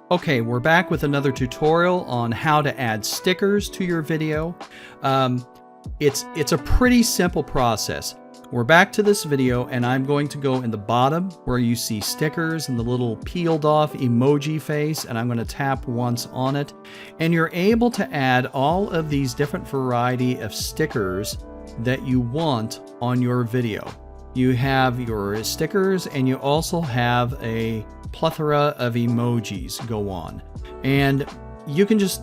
Okay, we're back with another tutorial on how to add stickers to your video. It's a pretty simple process. We're back to this video and I'm going to go in the bottom where you see stickers and the little peeled off emoji face, and I'm going to tap once on it. And you're able to add all of these different variety of stickers that you want on your video. You have your stickers and you also have a plethora of emojis go on. And you can just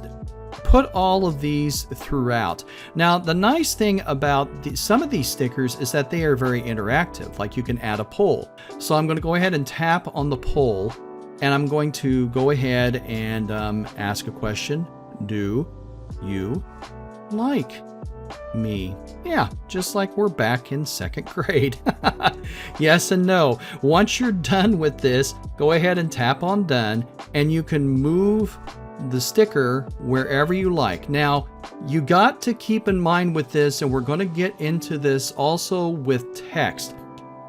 put all of these throughout. Now, the nice thing about some of these stickers is that they are very interactive. Like you can add a poll. So I'm going to go ahead and tap on the poll, and I'm going to go ahead and ask a question. Do you like me? Yeah, just like we're back in second grade. Yes and no. Once you're done with this, go ahead and tap on done, and you can move the sticker wherever you like. Now, you got to keep in mind with this, and we're going to get into this also with text.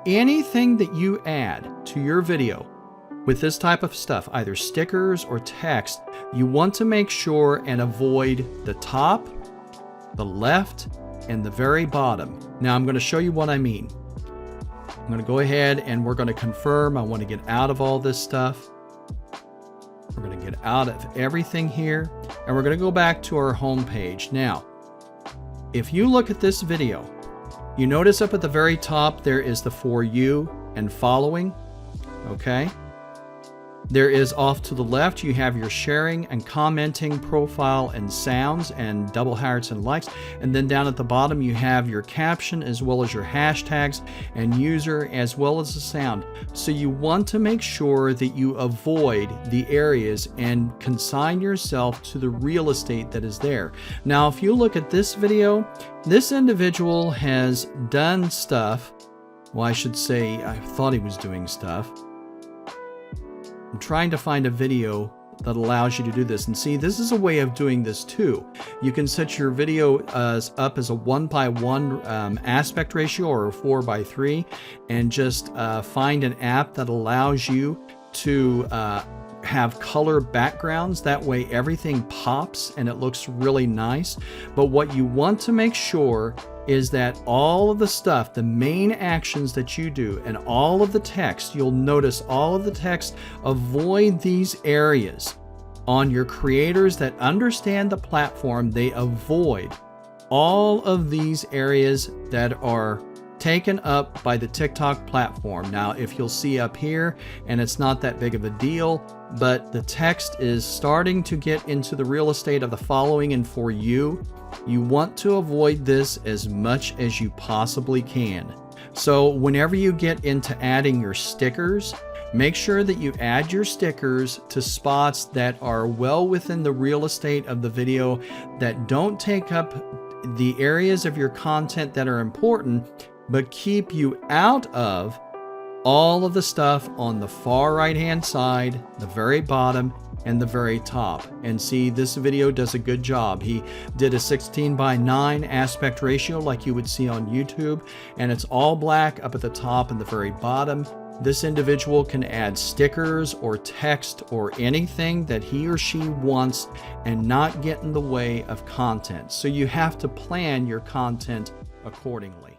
Anything that you add to your video with this type of stuff, either stickers or text, you want to make sure and avoid the top, the left, and the very bottom. Now I'm going to show you what I mean. I'm going to go ahead and we're going to confirm. I want to get out of all this stuff. We're going to get out of everything here, and we're going to go back to our home page. Now, if you look at this video, you notice up at the very top there is the For You and Following. Okay. There is off to the left, you have your sharing and commenting profile and sounds and double hearts and likes. And then down at the bottom, you have your caption as well as your hashtags and user as well as the sound. So you want to make sure that you avoid the areas and consign yourself to the real estate that is there. Now, if you look at this video, this individual has done stuff. Well, I should say, I thought he was doing stuff. I'm trying to find a video that allows you to do this. And see, this is a way of doing this too. You can set your video up as a 1:1 aspect ratio or a 4:3, and just find an app that allows you to have color backgrounds. That way everything pops and it looks really nice. But what you want to make sure is that all of the stuff, the main actions that you do, and all of the text, you'll notice all of the text, avoid these areas. On your creators that understand the platform, they avoid all of these areas that are taken up by the TikTok platform. Now, if you'll see up here, and it's not that big of a deal, but the text is starting to get into the real estate of the following and For You. You want to avoid this as much as you possibly can. So whenever you get into adding your stickers, make sure that you add your stickers to spots that are well within the real estate of the video, that don't take up the areas of your content that are important, but keep you out of all of the stuff on the far right hand side, the very bottom, and the very top. And see, this video does a good job. He did a 16:9 aspect ratio like you would see on YouTube, and it's all black up at the top and the very bottom. This individual can add stickers or text or anything that he or she wants and not get in the way of content. So you have to plan your content accordingly.